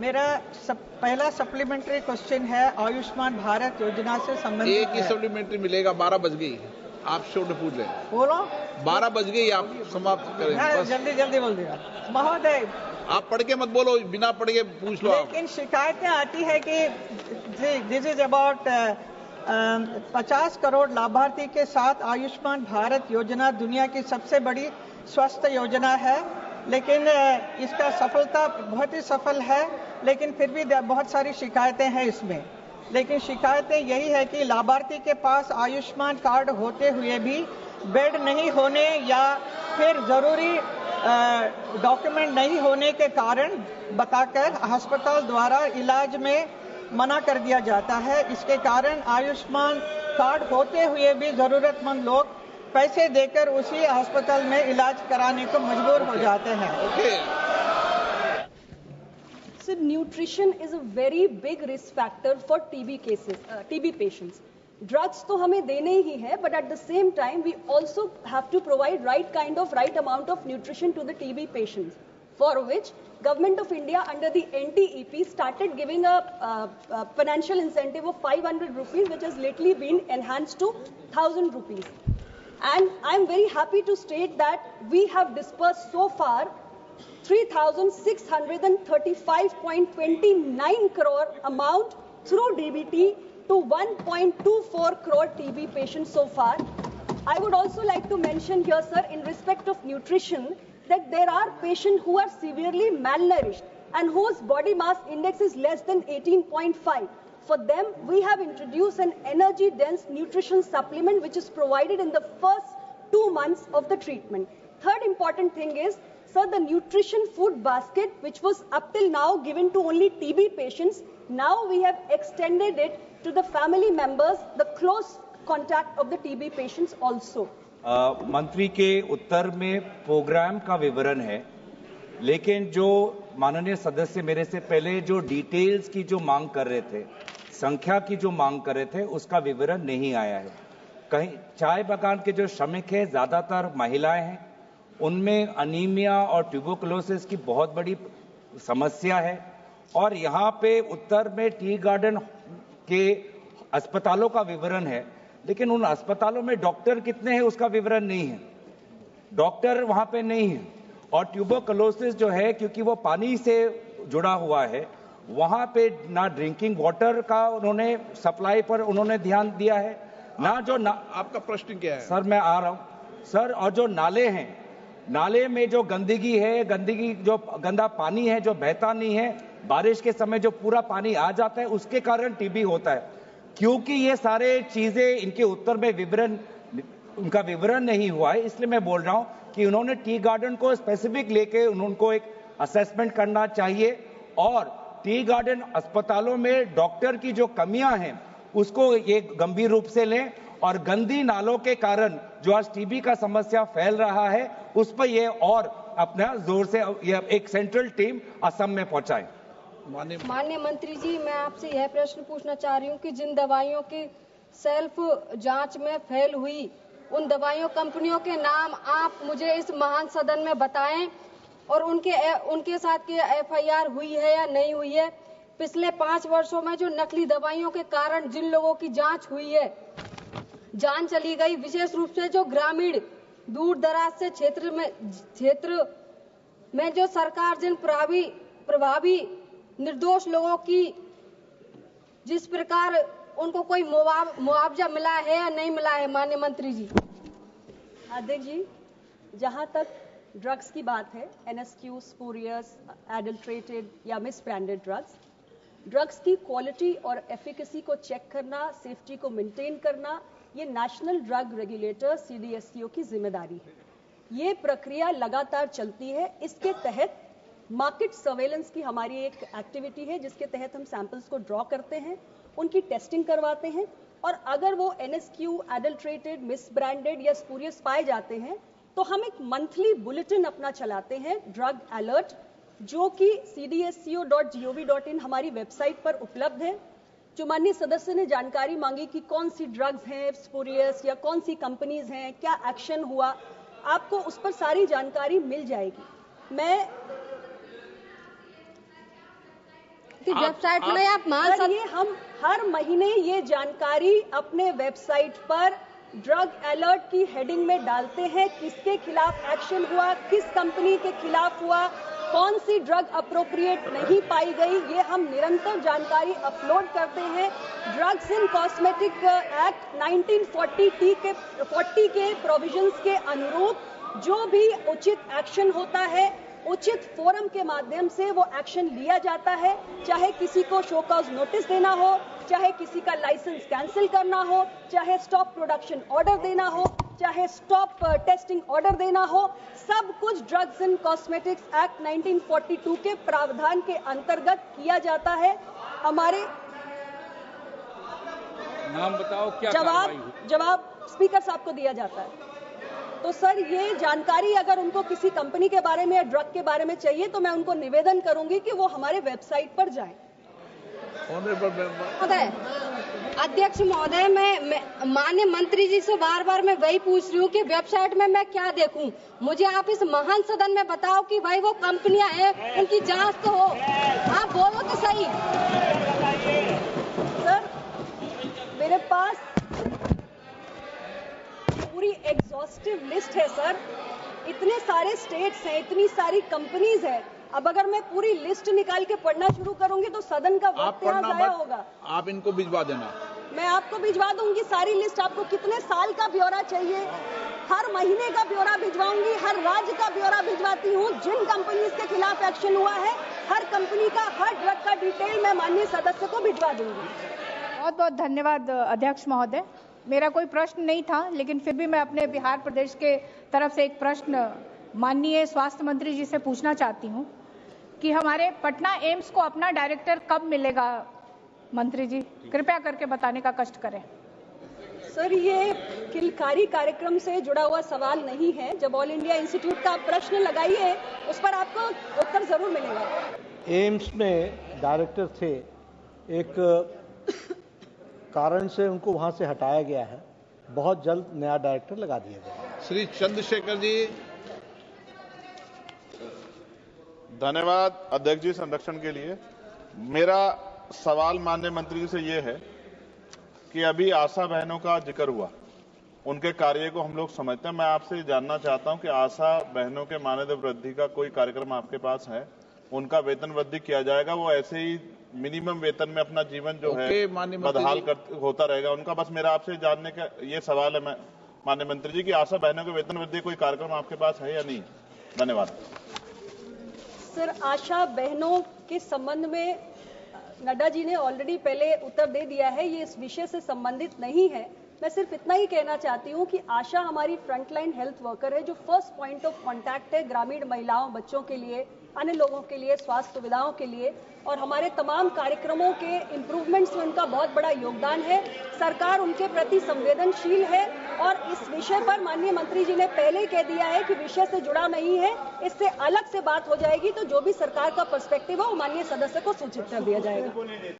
मेरा पहला supplementary question है आयुष्मान भारत योजना से संबंधित। एक ही सप्लीमेंट्री मिलेगा, 12 बज गई, आप शुड पूछ रहे हैं। बोलो। 12 बज गई, आप समाप्त करें बस। जल्दी जल्दी बोल दिया महोदय। आप पढ़ के मत बोलो, बिना पढ़ के पूछ लो। लेकिन शिकायतें आती है कि दिस इज अबाउट 50 करोड़ लाभार्थी के साथ आयुष्मान भारत योजना दुनिया की सबसे बड़ी स्वास्थ्य योजना है, लेकिन इसका सफलता बहुत ही सफल है, लेकिन फिर भी बहुत सारी शिकायतें हैं इसमें। लेकिन शिकायतें यही है कि लाभार्थी के पास आयुष्मान कार्ड होते हुए भी बेड नहीं होने या फिर जरूरी डॉक्यूमेंट नहीं होने के कारण बताकर अस्पताल द्वारा इलाज में मना कर दिया जाता है। इसके कारण आयुष्मान कार्ड होते हुए भी जरूरतमंद लोग पैसे देकर उसी अस्पताल में इलाज कराने को मजबूर हो जाते हैं। So nutrition is a very big risk factor for TB cases, TB patients. Drugs तो हमें देने ही है, but at the same time we also have to provide right amount of nutrition to the TB patients, for which Government of India under the NTEP started giving a financial incentive of 500 rupees, which has lately been enhanced to 1000 rupees. And I'm very happy to state that we have disbursed so far 3,635.29 crore amount through DBT to 1.24 crore TB patients so far. I would also like to mention here, sir, in respect of nutrition, that there are patients who are severely malnourished and whose body mass index is less than 18.5. For them, we have introduced an energy-dense nutrition supplement which is provided in the first 2 months of the treatment. Third important thing is, sir, the nutrition food basket, which was up till now given to only TB patients, now we have extended it to the family members, the close contact of the TB patients also. मंत्री के उत्तर में programme का विवरण है, लेकिन जो माननीय सदस्य मेरे से पहले जो डिटेल्स की जो मांग कर रहे थे, संख्या की जो मांग कर रहे थे, उसका विवरण नहीं आया है। कहीं चाय बागान के जो श्रमिक हैं, ज्यादातर महिलाएं हैं, उनमें अनीमिया और ट्यूबरकुलोसिस की बहुत बड़ी समस्या है। और यहाँ पे उत्तर में टी गार्डन के अस्पतालों का विवरण है, लेकिन उन अस्पतालों में डॉक्टर कितने हैं उसका विवरण नहीं है, डॉक्टर वहां पे नहीं है। और ट्यूबरकुलोसिस जो है, क्योंकि वो पानी से जुड़ा हुआ है, वहां पे ना ड्रिंकिंग वाटर का उन्होंने सप्लाई पर उन्होंने ध्यान दिया है, ना जो आपका प्रश्न क्या है? सर मैं आ रहा हूं सर। और जो नाले हैं, नाले में जो गंदगी है, जो गंदा पानी है जो बहता नहीं है, बारिश के समय जो पूरा पानी आ जाता है, उसके कारण टीबी होता है। क्योंकि ये सारे चीजें इनके उत्तर में उनका विवरण नहीं हुआ है, इसलिए मैं बोल रहा हूं कि उन्होंने टी गार्डन को स्पेसिफिक लेके उनको एक असेसमेंट करना चाहिए और टी गार्डन अस्पतालों में डॉक्टर की जो कमियां हैं उसको ये गंभीर रूप से लें और गंदी नालों के कारण जो आज टीबी का समस्या फैल रहा है उस पर ये और अपना जोर से एक सेंट्रल टीम असम में पहुंचाए। माननीय मंत्री जी, मैं आपसे यह प्रश्न पूछना चाह रही हूँ कि जिन दवाइयों की सेल्फ जांच में फेल हुई, उन दवाइयों कंपनियों के नाम आप मुझे इस महान सदन में बताएं और उनके साथ की FIR हुई है या नहीं हुई है। पिछले 5 वर्षों में जो नकली दवाइयों के कारण जिन लोगों की जांच हुई है, जान चली गई, विशेष रूप से जो ग्रामीण दूर दराज से क्षेत्र में जो सरकार जिन प्रभावी निर्दोष लोगों की जिस प्रकार उनको कोई मुआवजा मिला है या नहीं मिला है, माननीय मंत्री जी? अध्यक्ष जी, जहां तक ड्रग्स की बात है, NSQ, स्पूरियस, एडल्ट्रेटेड या मिसब्रांडेड ड्रग्स की क्वालिटी और एफिकेसी को चेक करना, सेफ्टी को मेंटेन करना, ये नेशनल ड्रग रेगुलेटर CDSCO की जिम्मेदारी है। ये प्रक्रिया लगातार चलती है। इसके तहत मार्केट सर्वेलेंस की हमारी एक एक्टिविटी है, जिसके तहत हम सैंपल्स को ड्रॉ करते हैं, उनकी टेस्टिंग करवाते हैं और अगर वो NSQ, एडल्ट्रेटेड, मिसब्रांडेड या स्पूरियस पाए जाते हैं तो हम एक मंथली बुलेटिन अपना चलाते हैं, ड्रग अलर्ट, जो कि cdsco.gov.in हमारी वेबसाइट पर उपलब्ध है। जो माननीय सदस्य ने जानकारी मांगी कि कौन सी ड्रग्स हैं स्पूरियस या कौन सी कंपनीज हैं, क्या एक्शन हुआ, आपको उस पर सारी जानकारी मिल जाएगी। मैं की वेबसाइट बनाई आप सर, ये हम हर महीने ये जानकारी अपने वेबसाइट पर ड्रग अलर्ट की हेडिंग में डालते हैं। किसके खिलाफ एक्शन हुआ, किस कंपनी के खिलाफ हुआ, कौन सी ड्रग अप्रोप्रिएट नहीं पाई गई, ये हम निरंतर जानकारी अपलोड करते हैं। ड्रग्स इन कॉस्मेटिक एक्ट 1940 के प्रोविजंस के अनुरूप जो भी उचित एक्शन होता है, उचित फोरम के माध्यम से वो एक्शन लिया जाता है। चाहे किसी को शो कॉज नोटिस देना हो, चाहे किसी का लाइसेंस कैंसिल करना हो, चाहे स्टॉप प्रोडक्शन ऑर्डर देना हो, चाहे स्टॉप टेस्टिंग ऑर्डर देना हो, सब कुछ ड्रग्स इन कॉस्मेटिक्स एक्ट 1942 के प्रावधान के अंतर्गत किया जाता है। हमारे नाम बताओ, क्या जवाब स्पीकर साहब को दिया जाता है। तो सर, ये जानकारी अगर उनको किसी कंपनी के बारे में या ड्रग के बारे में चाहिए तो मैं उनको निवेदन करूंगी कि वो हमारे वेबसाइट पर जाएं। महोदय, अध्यक्ष महोदय, मैं माननीय मंत्री जी से बार बार मैं वही पूछ रही हूँ कि वेबसाइट में मैं क्या देखूं। मुझे आप इस महान सदन में बताओ कि भाई वो कंपनियां हैं, उनकी जांच तो हो। आप बोलो तो सही। सर, मेरे पास पूरी एग्जॉस्टिव लिस्ट है सर। इतने सारे स्टेट्स हैं, इतनी सारी कंपनीज है। अब अगर मैं पूरी लिस्ट निकाल के पढ़ना शुरू करूंगी तो सदन का वक्त यहाँ जाया होगा। आप इनको भिजवा देना। मैं आपको भिजवा दूंगी सारी लिस्ट। आपको कितने साल का ब्यौरा चाहिए? हर महीने का ब्यौरा भिजवाऊंगी, हर राज्य का ब्यौरा भिजवाती हूँ। जिन कंपनीज के खिलाफ एक्शन हुआ है, हर कंपनी का, हर ड्रग का डिटेल मैं माननीय सदस्य को भिजवा दूंगी। बहुत बहुत धन्यवाद अध्यक्ष महोदय। मेरा कोई प्रश्न नहीं था, लेकिन फिर भी मैं अपने बिहार प्रदेश के तरफ से एक प्रश्न माननीय स्वास्थ्य मंत्री जी से पूछना चाहती हूँ कि हमारे पटना एम्स को अपना डायरेक्टर कब मिलेगा? मंत्री जी कृपया करके बताने का कष्ट करें। सर, ये किलकारी कार्यक्रम से जुड़ा हुआ सवाल नहीं है। जब ऑल इंडिया इंस्टीट्यूट का प्रश्न लगाइए, उस पर आपको उत्तर जरूर मिलेगा। एम्स में डायरेक्टर थे, एक कारण से उनको वहां से हटाया गया है। बहुत जल्द नया डायरेक्टर लगा दिया जाएगा। श्री चंद्रशेखर जी। धन्यवाद अध्यक्ष जी संरक्षण के लिए। मेरा सवाल माननीय मंत्री जी से ये है कि अभी आशा बहनों का जिक्र हुआ, उनके कार्य को हम लोग समझते हैं। मैं आपसे जानना चाहता हूं कि आशा बहनों के मानदेय वृद्धि का कोई कार्यक्रम आपके पास है? उनका वेतन वृद्धि किया जाएगा? वो ऐसे ही मिनिमम वेतन में अपना जीवन जो है बदहाल होता रहेगा? उनका बस मेरा आपसे जानने का ये सवाल है माननीय मंत्री जी कि आशा बहनों के वेतन वृद्धि कोई कार्यक्रम आपके पास है या नहीं? धन्यवाद। सर, आशा बहनों के संबंध में नड्डा जी ने ऑलरेडी पहले उत्तर दे दिया है। ये इस विषय से संबंधित नहीं है। मैं सिर्फ इतना ही कहना चाहती हूँ कि आशा हमारी फ्रंटलाइन हेल्थ वर्कर है, जो फर्स्ट पॉइंट ऑफ कांटेक्ट है ग्रामीण महिलाओं, बच्चों के लिए, अन्य लोगों के लिए, स्वास्थ्य सुविधाओं के लिए। और हमारे तमाम कार्यक्रमों के इम्प्रूवमेंट्स में उनका बहुत बड़ा योगदान है। सरकार उनके प्रति संवेदनशील है और इस विषय पर माननीय मंत्री जी ने पहले ही कह दिया है कि विषय से जुड़ा नहीं है, इससे अलग से बात हो जाएगी। तो जो भी सरकार का पर्सपेक्टिव है वो माननीय सदस्य को सूचित कर दिया जाएगा।